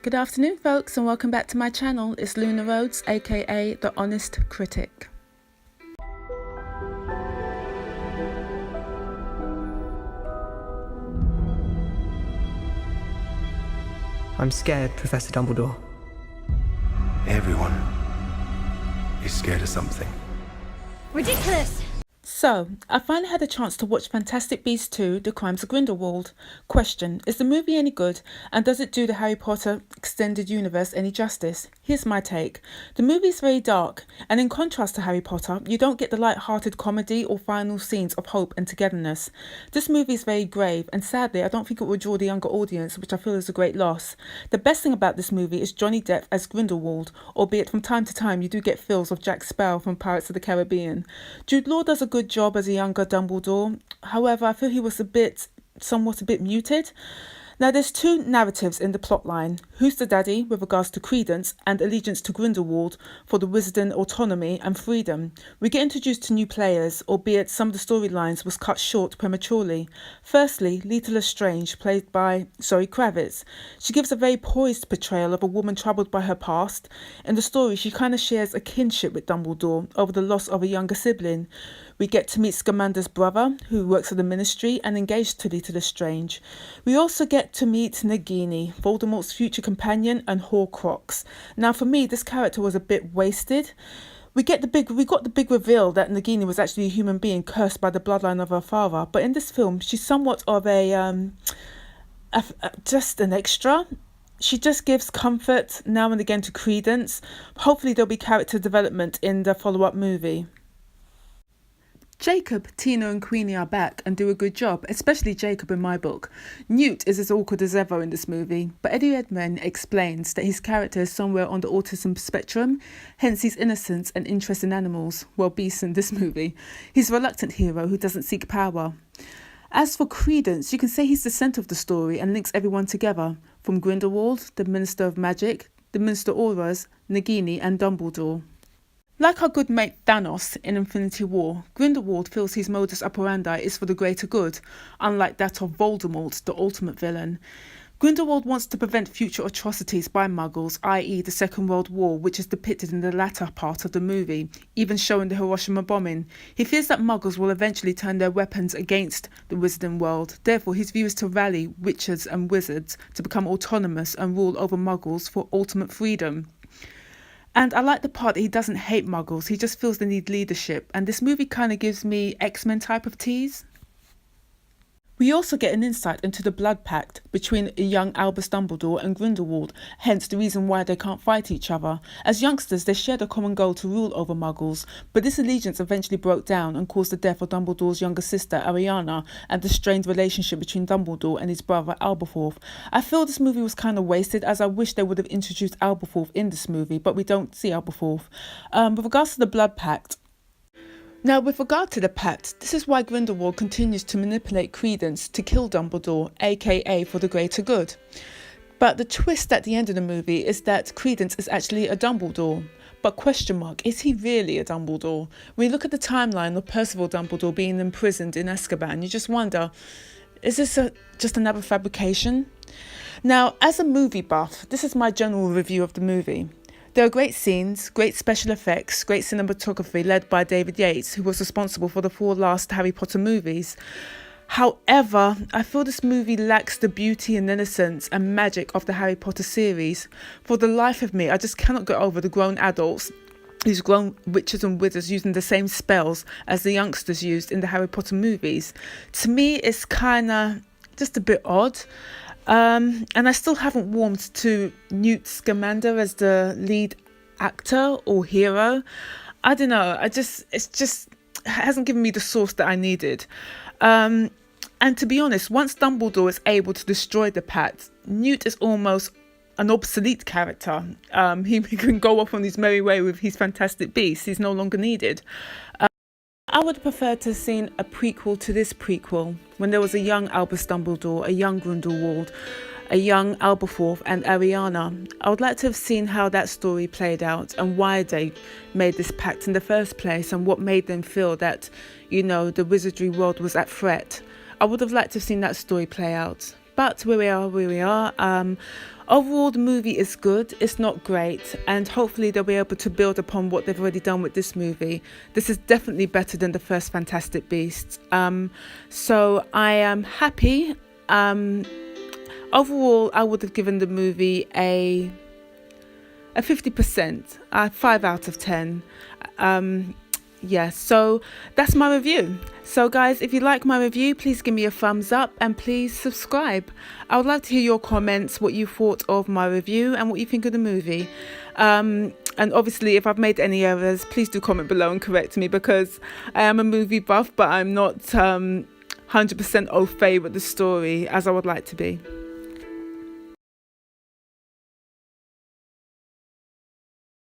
Good afternoon, folks, and welcome back to my channel. It's Luna Rhodes, aka The Honest Critic. I'm scared, Professor Dumbledore. Everyone is scared of something. Ridiculous! So, I finally had a chance to watch Fantastic Beasts 2, The Crimes of Grindelwald. Question, is the movie any good, and does it do the Harry Potter extended universe any justice? Here's my take. The movie is very dark, and in contrast to Harry Potter, you don't get the light-hearted comedy or final scenes of hope and togetherness. This movie is very grave, and sadly, I don't think it will draw the younger audience, which I feel is a great loss. The best thing about this movie is Johnny Depp as Grindelwald, albeit from time to time you do get feels of Jack Sparrow from Pirates of the Caribbean. Jude Law does a good job as a younger Dumbledore. However, I feel he was somewhat a bit muted. Now, there's two narratives in the plotline. Who's the daddy with regards to credence and allegiance to Grindelwald for the Wizarding autonomy and freedom. We get introduced to new players, albeit some of the storylines was cut short prematurely. Firstly, Lita Lestrange, played by Zoe Kravitz. She gives a very poised portrayal of a woman troubled by her past. In the story, she kind of shares a kinship with Dumbledore over the loss of a younger sibling. We get to meet Scamander's brother, who works for the Ministry and engaged to Lita Lestrange. We also get to meet Nagini, Voldemort's future companion and Horcrux. Now, for me, this character was a bit wasted. We got the big reveal that Nagini was actually a human being cursed by the bloodline of her father. But in this film, she's somewhat of just an extra. She just gives comfort now and again to Credence. Hopefully, there'll be character development in the follow-up movie. Jacob, Tina and Queenie are back and do a good job, especially Jacob in my book. Newt is as awkward as ever in this movie, but Eddie Redmayne explains that his character is somewhere on the autism spectrum, hence his innocence and interest in animals, well, beasts in this movie. He's a reluctant hero who doesn't seek power. As for Credence, you can say he's the centre of the story and links everyone together, from Grindelwald, the Minister of Magic, the Minister Auras, Nagini and Dumbledore. Like our good mate Thanos in Infinity War, Grindelwald feels his modus operandi is for the greater good, unlike that of Voldemort, the ultimate villain. Grindelwald wants to prevent future atrocities by Muggles, i.e. the Second World War, which is depicted in the latter part of the movie, even showing the Hiroshima bombing. He fears that Muggles will eventually turn their weapons against the Wizarding world. Therefore, his view is to rally witches and wizards to become autonomous and rule over Muggles for ultimate freedom. And I like the part that he doesn't hate Muggles, he just feels they need leadership. And this movie kind of gives me X-Men type of tease. We also get an insight into the blood pact between young Albus Dumbledore and Grindelwald, hence the reason why they can't fight each other. As youngsters, they shared a common goal to rule over Muggles, but this allegiance eventually broke down and caused the death of Dumbledore's younger sister, Ariana, and the strained relationship between Dumbledore and his brother, Aberforth. I feel this movie was kind of wasted, as I wish they would have introduced Aberforth in this movie, but we don't see Aberforth. With regards to the blood pact, now, with regard to the pact, this is why Grindelwald continues to manipulate Credence to kill Dumbledore, aka for the greater good. But the twist at the end of the movie is that Credence is actually a Dumbledore. But question mark, is he really a Dumbledore? When you look at the timeline of Percival Dumbledore being imprisoned in Azkaban, you just wonder, is this just another fabrication? Now, as a movie buff, this is my general review of the movie. There are great scenes, great special effects, great cinematography led by David Yates, who was responsible for the 4 last Harry Potter movies. However, I feel this movie lacks the beauty and innocence and magic of the Harry Potter series. For the life of me, I just cannot get over the grown adults, these grown witches and wizards using the same spells as the youngsters used in the Harry Potter movies. To me, it's kind of just a bit odd. And I still haven't warmed to Newt Scamander as the lead actor or hero. I don't know. It hasn't given me the source that I needed. And to be honest, once Dumbledore is able to destroy the pact, Newt is almost an obsolete character. He can go off on his merry way with his Fantastic Beasts. He's no longer needed. I would prefer to have seen a prequel to this prequel, when there was a young Albus Dumbledore, a young Grindelwald, a young Aberforth and Ariana. I would like to have seen how that story played out and why they made this pact in the first place and what made them feel that, the wizardry world was at threat. I would have liked to have seen that story play out. but where we are. Overall, the movie is good. It's not great, and hopefully they'll be able to build upon what they've already done with this movie. This is definitely better than the first Fantastic Beasts. So I am happy. Overall, I would have given the movie a 50%, 5 out of 10. Yeah, so that's my review. So guys, if you like my review, please give me a thumbs up and please subscribe. I would like to hear your comments, what you thought of my review and what you think of the movie. And obviously, if I've made any errors, please do comment below and correct me, because I am a movie buff, but I'm not 100% au fait with the story as I would like to be.